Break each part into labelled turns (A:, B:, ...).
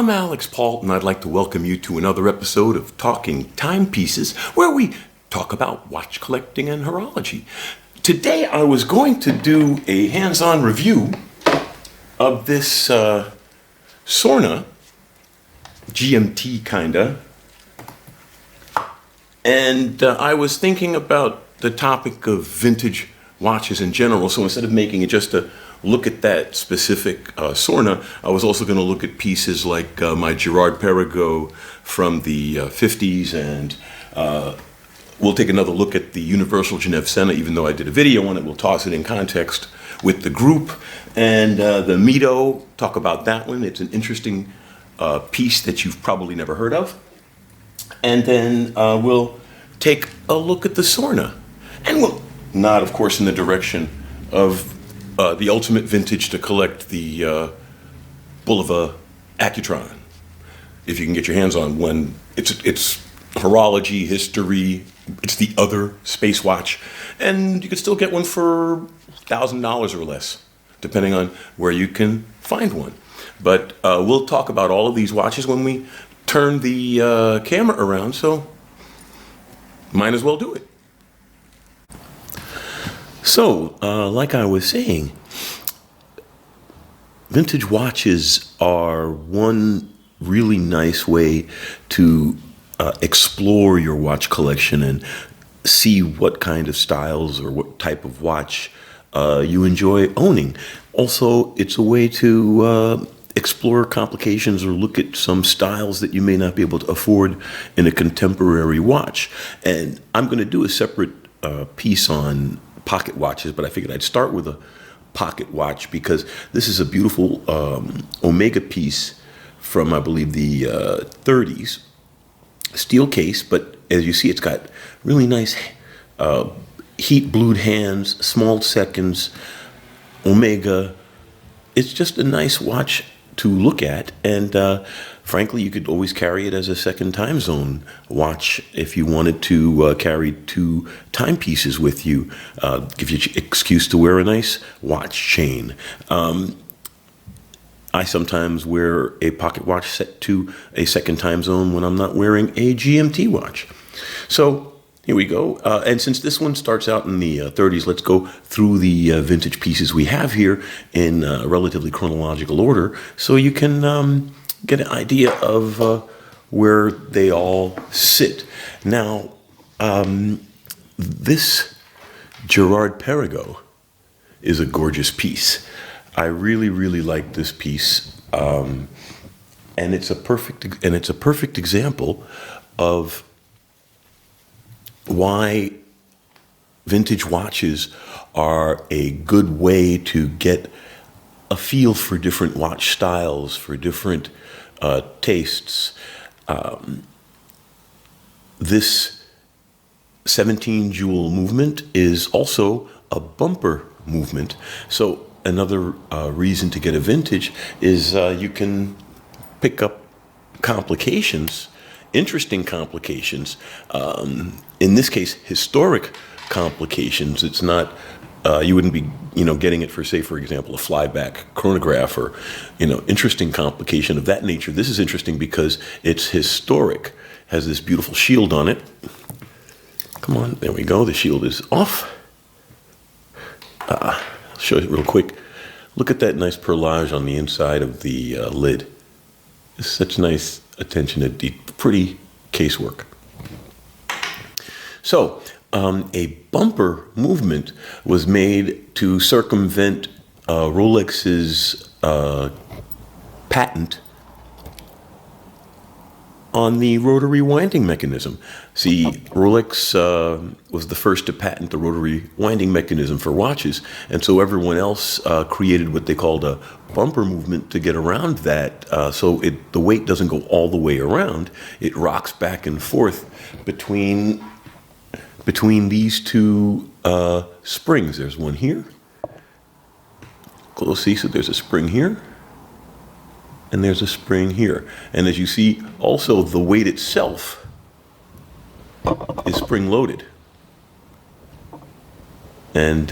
A: I'm Alex Pault, and I'd like to welcome you to another episode of Talking Timepieces, where we talk about watch collecting and horology. Today I was going to do a hands-on review of this Sorna GMT kinda, and I was thinking about the topic of vintage watches in general, so instead of making it just a look at that specific Sorna, I was also going to look at pieces like my Girard-Perregaux from the 50s, and we'll take another look at the Universal Genève Sena, even though I did a video on it. We'll toss it in context with the group. And the Mito, talk about that one. It's an interesting piece that you've probably never heard of. And then we'll take a look at the Sorna. And we'll not, of course, in the direction of the ultimate vintage to collect, the Bulova Accutron, if you can get your hands on one. It's horology, history, it's the other space watch, and you could still get one for $1,000 or less, depending on where you can find one. But we'll talk about all of these watches when we turn the camera around, so might as well do it. So, like I was saying, vintage watches are one really nice way to explore your watch collection and see what kind of styles or what type of watch you enjoy owning. Also, it's a way to explore complications or look at some styles that you may not be able to afford in a contemporary watch. And I'm going to do a separate piece on pocket watches, but I figured I'd start with a pocket watch because this is a beautiful Omega piece from, I believe, the 30s. Steel case, but as you see, it's got really nice heat blued hands, small seconds, Omega. It's just a nice watch to look at, and frankly, you could always carry it as a second time zone watch if you wanted to carry two timepieces with you. Give you an excuse to wear a nice watch chain. I sometimes wear a pocket watch set to a second time zone when I'm not wearing a GMT watch. So here we go. And since this one starts out in the 30s, let's go through the vintage pieces we have here in relatively chronological order so you can get an idea of where they all sit. Now, this Girard-Perregaux is a gorgeous piece. I really, really like this piece, and it's a perfect example of why vintage watches are a good way to get a feel for different watch styles, for different tastes. This 17 jewel movement is also a bumper movement. So another reason to get a vintage is you can pick up complications, interesting complications. In this case, historic complications. It's not, you wouldn't be, getting it for, say, for example, a flyback chronograph or, interesting complication of that nature. This is interesting because it's historic. Has this beautiful shield on it. Come on, there we go. The shield is off. I'll show you real quick. Look at that nice perlage on the inside of the lid. It's such nice attention to pretty casework. So, a bumper movement was made to circumvent Rolex's patent on the rotary winding mechanism. See, Rolex was the first to patent the rotary winding mechanism for watches, and so everyone else created what they called a bumper movement to get around that, so the weight doesn't go all the way around. It rocks back and forth between these two springs. There's one here. Close, see, so there's a spring here. And there's a spring here. And as you see, also the weight itself is spring loaded. And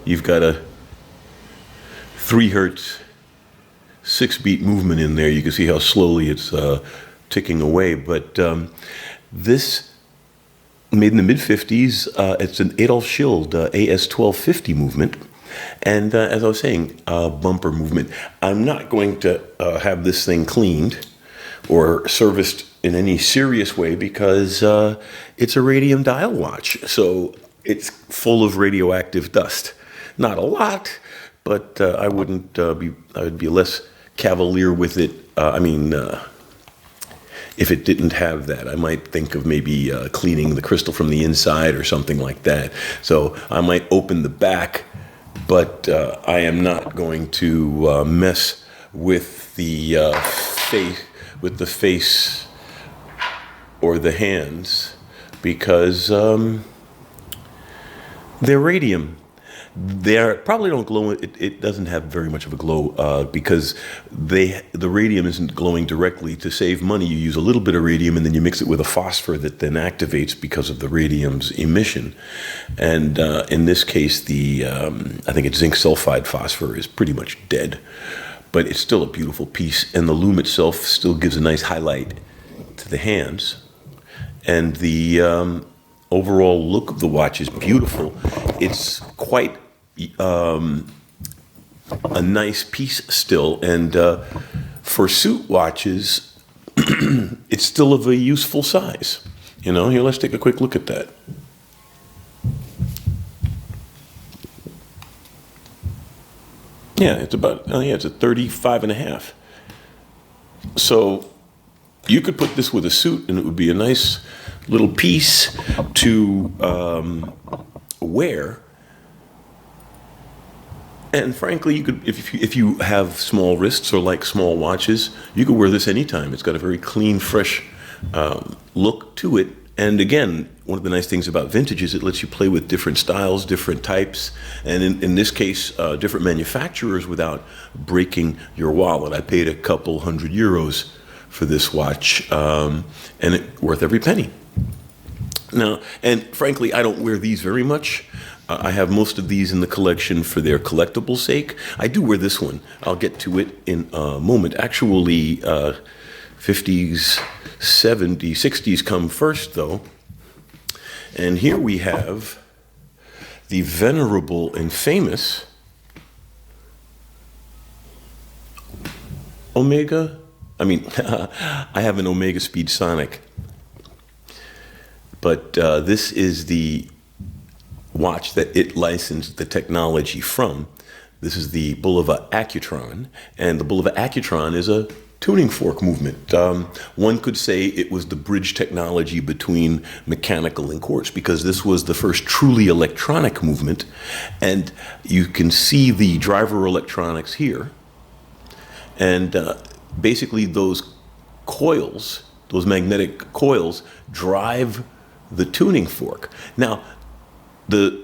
A: you've got a 3 hertz 6-beat movement in there. You can see how slowly it's ticking away. But this, made in the mid-50s, it's an Adolf Schild AS1250 movement. And as I was saying, bumper movement. I'm not going to have this thing cleaned or serviced in any serious way because it's a radium dial watch. So it's full of radioactive dust. Not a lot, but I would be less cavalier with it. If it didn't have that, I might think of maybe cleaning the crystal from the inside or something like that. So I might open the back, but I am not going to mess with the face or the hands because they're radium. They probably don't glow. It doesn't have very much of a glow because the radium isn't glowing directly. To save money, you use a little bit of radium and then you mix it with a phosphor that then activates because of the radium's emission. And in this case, I think it's zinc sulfide phosphor is pretty much dead, but it's still a beautiful piece. And the lume itself still gives a nice highlight to the hands. And the overall look of the watch is beautiful. It's quite a nice piece still, and for suit watches, it's still of a useful size. Here, let's take a quick look at that. Yeah, it's about, it's a 35 and a half. So you could put this with a suit and it would be a nice little piece to wear. And frankly, you could, if you have small wrists or like small watches, you could wear this anytime. It's got a very clean, fresh look to it. And again, one of the nice things about vintage is it lets you play with different styles, different types, and in this case, different manufacturers without breaking your wallet. I paid a couple €100 for this watch, and it's worth every penny. Now, and frankly, I don't wear these very much. I have most of these in the collection for their collectible sake. I do wear this one. I'll get to it in a moment. Actually, 50s, 70s, 60s come first, though. And here we have the venerable and famous Omega. I have an Omega Speed Sonic. But this is the watch that it licensed the technology from. This is the Bulova Accutron, and the Bulova Accutron is a tuning fork movement. One could say it was the bridge technology between mechanical and quartz, because this was the first truly electronic movement, and you can see the driver electronics here. And basically those coils, those magnetic coils, drive the tuning fork. Now, the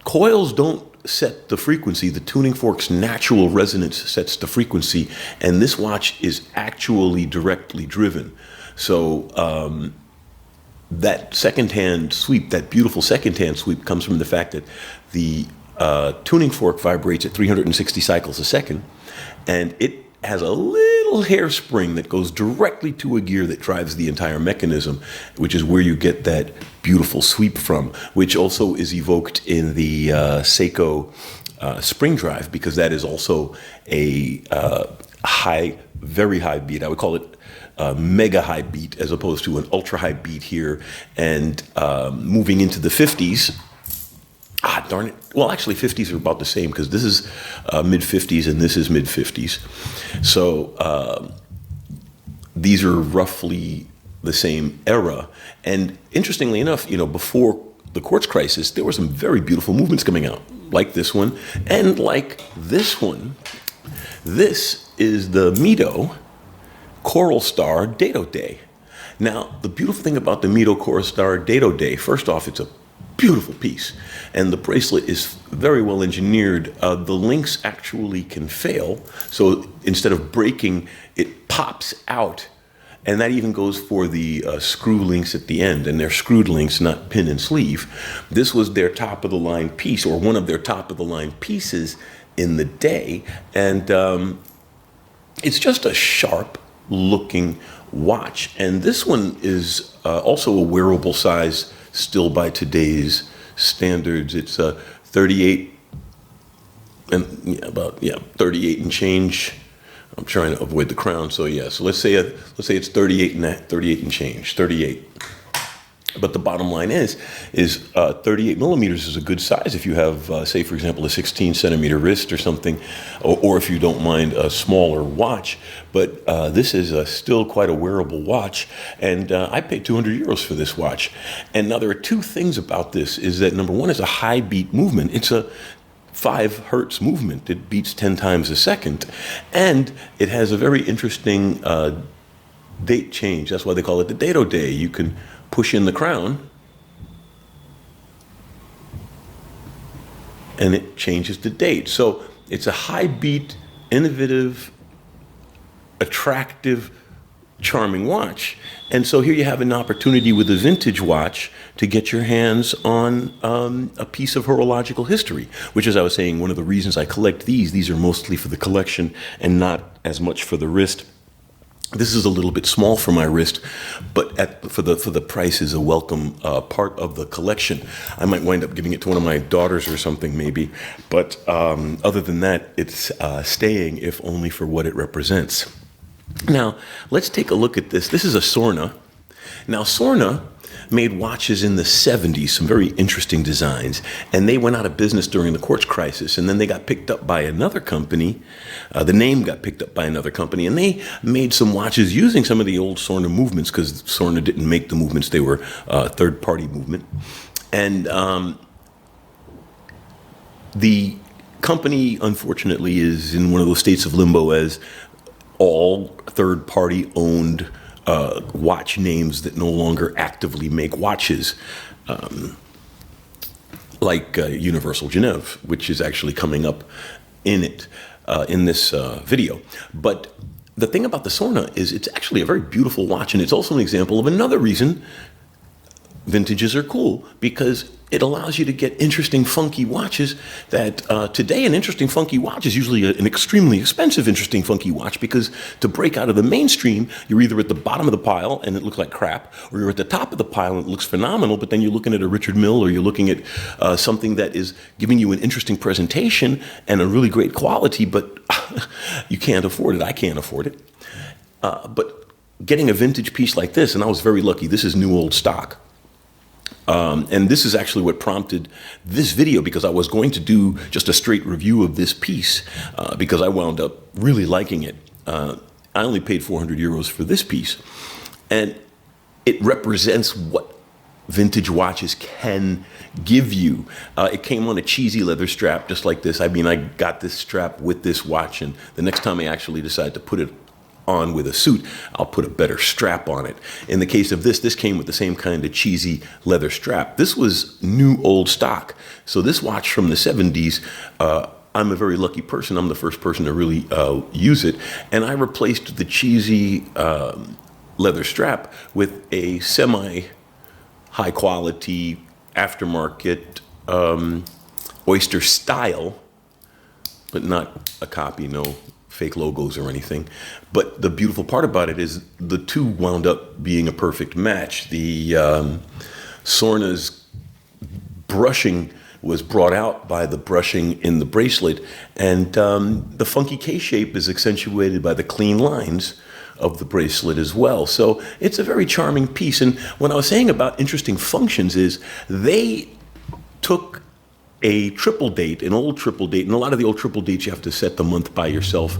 A: coils don't set the frequency. The tuning fork's natural resonance sets the frequency, and this watch is actually directly driven. So that second-hand sweep, that beautiful second-hand sweep, comes from the fact that the tuning fork vibrates at 360 cycles a second, and it has a little hairspring that goes directly to a gear that drives the entire mechanism, which is where you get that beautiful sweep from, which also is evoked in the Seiko spring drive, because that is also a very high beat. I would call it mega high beat as opposed to an ultra high beat here. And moving into the 50s, darn it. Well, actually, 50s are about the same, because this is mid-50s and this is mid-50s. So these are roughly the same era. And interestingly enough, before the quartz crisis, there were some very beautiful movements coming out, like this one and like this one. This is the Mito Coral Star Dado Day. Now, the beautiful thing about the Mito Coral Star Dado Day, first off, it's a beautiful piece, and the bracelet is very well engineered. The links actually can fail, so instead of breaking, it pops out, and that even goes for the screw links at the end, and they're screwed links, not pin and sleeve. This was their top-of-the-line piece, or one of their top-of-the-line pieces in the day, and it's just a sharp looking watch. And this one is also a wearable size still by today's standards. It's 38 and 38 and change. I'm trying to avoid the crown, so yeah. So let's say it's 38 and change, 38. But the bottom line is 38 millimeters is a good size if you have, say, for example, a 16 centimeter wrist or something, or if you don't mind a smaller watch. But this is still quite a wearable watch, and I paid 200 euros for this watch. And now there are two things about this: is that number one is a high beat movement. It's a 5 hertz movement. It beats 10 times a second, and it has a very interesting date change. That's why they call it the dado day. You can push in the crown, and it changes the date. So it's a high beat, innovative, attractive, charming watch. And so here you have an opportunity with a vintage watch to get your hands on a piece of horological history, which, as I was saying, one of the reasons I collect these are mostly for the collection and not as much for the wrist. This is a little bit small for my wrist, but for the price is a welcome part of the collection. I might wind up giving it to one of my daughters or something, maybe. But other than that, it's staying, if only for what it represents. Now, let's take a look at this. This is a Sorna. Now, Sorna made watches in the 70s, some very interesting designs, and they went out of business during the quartz crisis, and then they got picked up by another company. The name got picked up by another company, and they made some watches using some of the old Sorna movements, because Sorna didn't make the movements. They were third-party movement. And the company, unfortunately, is in one of those states of limbo as all third-party owned watch names that no longer actively make watches, like Universal Genève, which is actually coming up in this video. But the thing about the Sorna is it's actually a very beautiful watch, and it's also an example of another reason vintages are cool, because it allows you to get interesting, funky watches that today an interesting, funky watch is usually an extremely expensive, interesting, funky watch, because to break out of the mainstream, you're either at the bottom of the pile and it looks like crap, or you're at the top of the pile and it looks phenomenal, but then you're looking at a Richard Mille, or you're looking at something that is giving you an interesting presentation and a really great quality, but you can't afford it. I can't afford it. But getting a vintage piece like this, and I was very lucky, this is new old stock. And this is actually what prompted this video, because I was going to do just a straight review of this piece, because I wound up really liking it. I only paid 400 euros for this piece, and it represents what vintage watches can give you. It came on a cheesy leather strap just like this. I mean, I got this strap with this watch, and the next time I actually decide to put it on with a suit, I'll put a better strap on it. In the case of this came with the same kind of cheesy leather strap. This was new old stock. So this watch from the 70s, I'm a very lucky person. I'm the first person to really use it. And I replaced the cheesy leather strap with a semi-high quality aftermarket Oyster style, but not a copy, no fake logos or anything. But the beautiful part about it is the two wound up being a perfect match. The Sorna's brushing was brought out by the brushing in the bracelet, and the funky K-shape is accentuated by the clean lines of the bracelet as well. So it's a very charming piece. And what I was saying about interesting functions is they took a triple date, an old triple date, and a lot of the old triple dates you have to set the month by yourself.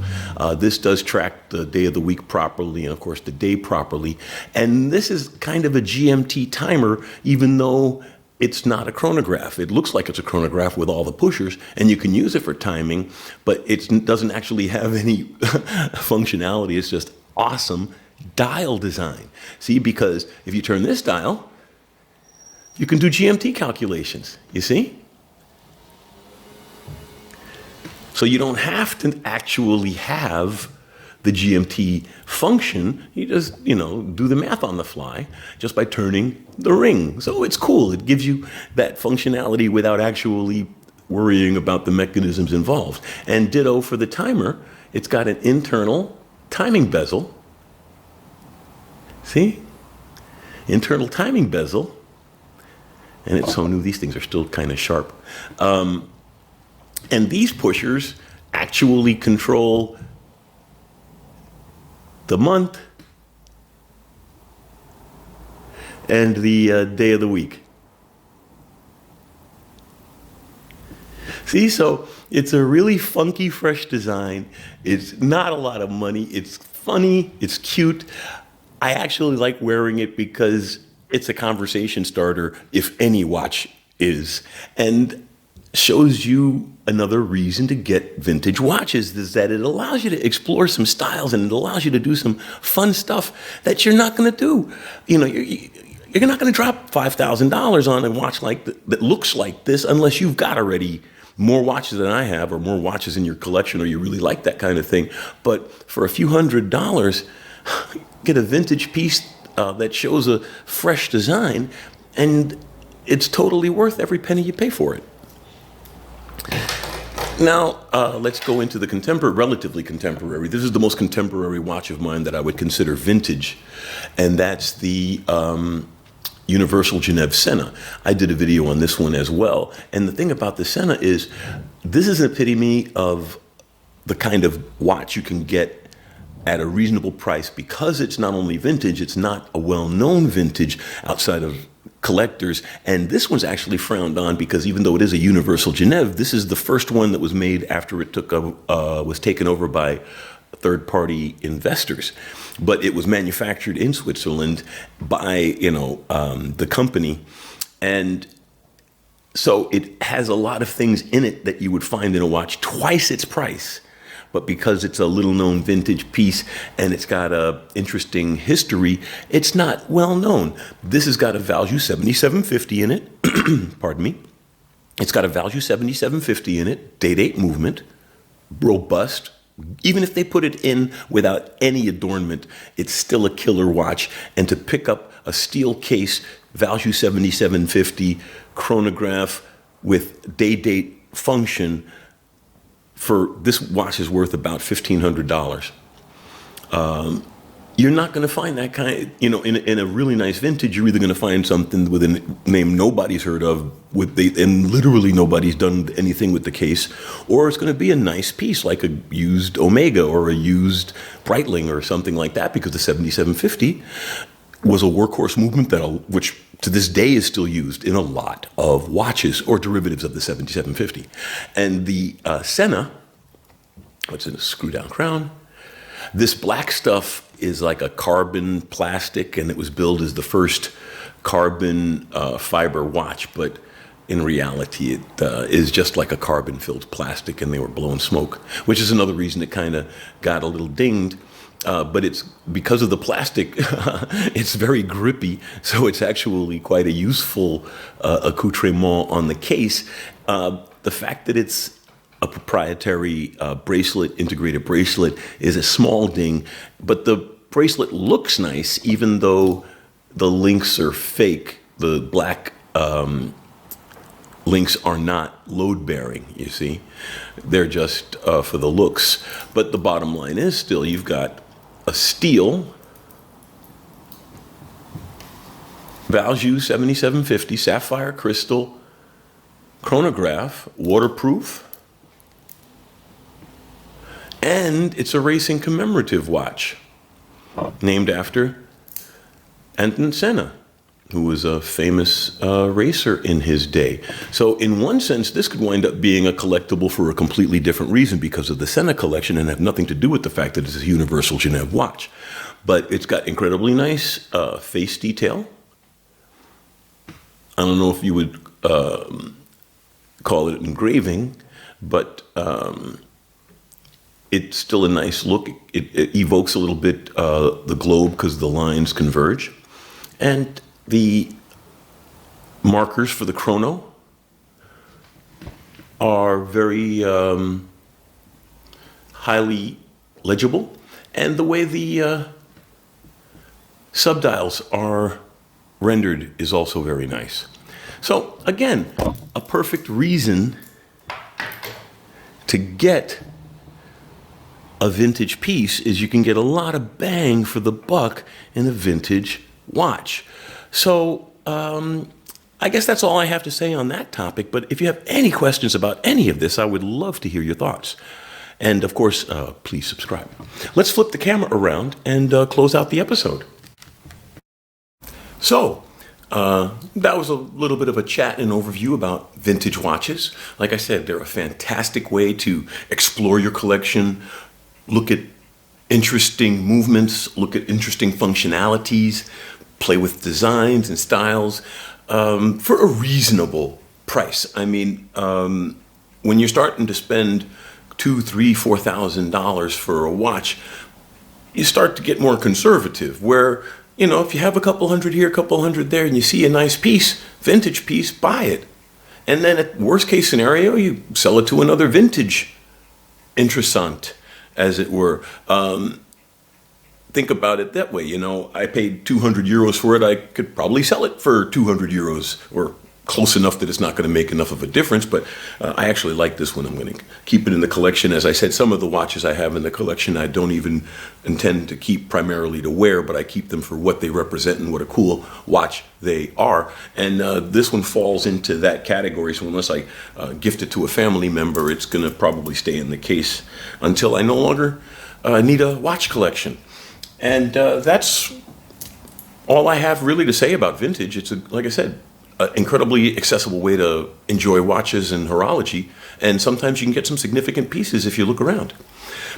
A: This does track the day of the week properly, and of course the day properly. And this is kind of a GMT timer, even though it's not a chronograph. It looks like it's a chronograph with all the pushers, and you can use it for timing, but it doesn't actually have any functionality. It's just awesome dial design. See, because if you turn this dial, you can do GMT calculations, you see? So you don't have to actually have the GMT function. You just, do the math on the fly just by turning the ring. So it's cool. It gives you that functionality without actually worrying about the mechanisms involved. And ditto for the timer. It's got an internal timing bezel. See? Internal timing bezel. And it's so new, these things are still kind of sharp. And these pushers actually control the month and the day of the week. See, so it's a really funky, fresh design. It's not a lot of money. It's funny. It's cute. I actually like wearing it because it's a conversation starter, if any watch is, and shows you another reason to get vintage watches, is that it allows you to explore some styles and it allows you to do some fun stuff that you're not going to do. You know, you're not going to drop $5,000 on a watch like that looks like this unless you've got already more watches than I have, or more watches in your collection, or you really like that kind of thing. But for a few $100s, get a vintage piece that shows a fresh design, and it's totally worth every penny you pay for it. Now, let's go into the relatively contemporary. This is the most contemporary watch of mine that I would consider vintage, and that's the Universal Genève Senna. I did a video on this one as well. And the thing about the Senna is, this is an epitome of the kind of watch you can get at a reasonable price, because it's not only vintage, it's not a well-known vintage outside of collectors. And this one's actually frowned on because even though it is a Universal Genève, this is the first one that was made after it was taken over by third-party investors. But it was manufactured in Switzerland by, the company. And so it has a lot of things in it that you would find in a watch twice its price. But because it's a little-known vintage piece and it's got a interesting history, it's not well known. This has got a Valjoux 7750 in it. Pardon me. It's got a Valjoux 7750 in it, date-date movement, robust. Even if they put it in without any adornment, it's still a killer watch. And to pick up a steel case Valjoux 7750 chronograph with day-date function, for this watch is worth about $1,500. You're not going to find that kind, in a really nice vintage. You're either going to find something with a name nobody's heard of, and literally nobody's done anything with the case, or it's going to be a nice piece like a used Omega or a used Breitling or something like that, because the 7750 was a workhorse movement which to this day is still used in a lot of watches or derivatives of the 7750. And the Senna, what's in a screw-down crown, this black stuff is like a carbon plastic, and it was billed as the first carbon fiber watch, but in reality it is just like a carbon-filled plastic, and they were blowing smoke, which is another reason it kind of got a little dinged. But it's because of the plastic, it's very grippy, so it's actually quite a useful accoutrement on the case. The fact that it's a proprietary integrated bracelet, is a small ding, but the bracelet looks nice, even though the links are fake. The black links are not load-bearing, you see. They're just for the looks. But the bottom line is still, you've got a steel Valjoux 7750 sapphire crystal chronograph, waterproof, and it's a racing commemorative watch named after Ayrton Senna, who was a famous racer in his day. So in one sense, this could wind up being a collectible for a completely different reason because of the Senna collection, and have nothing to do with the fact that it's a Universal Genève watch. But it's got incredibly nice face detail. I don't know if you would call it engraving, but it's still a nice look. It evokes a little bit the globe because the lines converge. And the markers for the chrono are very highly legible. And the way the subdials are rendered is also very nice. So again, a perfect reason to get a vintage piece is you can get a lot of bang for the buck in a vintage watch. So I guess that's all I have to say on that topic. But if you have any questions about any of this, I would love to hear your thoughts. And of course, please subscribe. Let's flip the camera around and close out the episode. So, that was a little bit of a chat and overview about vintage watches. Like I said, they're a fantastic way to explore your collection, look at interesting movements, look at interesting functionalities, play with designs and styles for a reasonable price. I mean, when you're starting to spend $2,000, $3,000, $4,000 for a watch, you start to get more conservative, where, you know, if you have a couple hundred here, a couple hundred there, and you see a nice piece, vintage piece, buy it. And then at worst case scenario, you sell it to another vintage interessant, as it were. Think about it that way. You know, I paid 200 euros for it. I could probably sell it for 200 euros, or close enough that it's not going to make enough of a difference. But I actually like this one. I'm going to keep it in the collection. As I said, some of the watches I have in the collection I don't even intend to keep primarily to wear, but I keep them for what they represent and what a cool watch they are. And this one falls into that category. So unless I gift it to a family member, it's going to probably stay in the case until I no longer need a watch collection. And that's all I have really to say about vintage. It's, like I said, an incredibly accessible way to enjoy watches and horology. And sometimes you can get some significant pieces if you look around.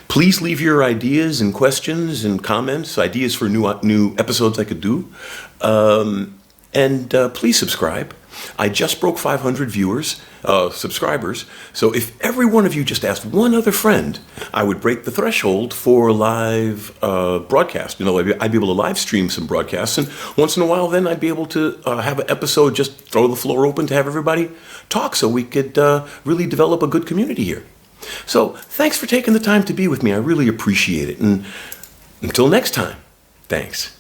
A: Please leave your ideas and questions and comments, ideas for new episodes I could do. And please subscribe. I just broke 500 subscribers. So if every one of you just asked one other friend, I would break the threshold for live broadcast. You know, I'd be able to live stream some broadcasts, and once in a while, then I'd be able to have an episode, just throw the floor open to have everybody talk, so we could really develop a good community here. So thanks for taking the time to be with me. I really appreciate it. And until next time, thanks.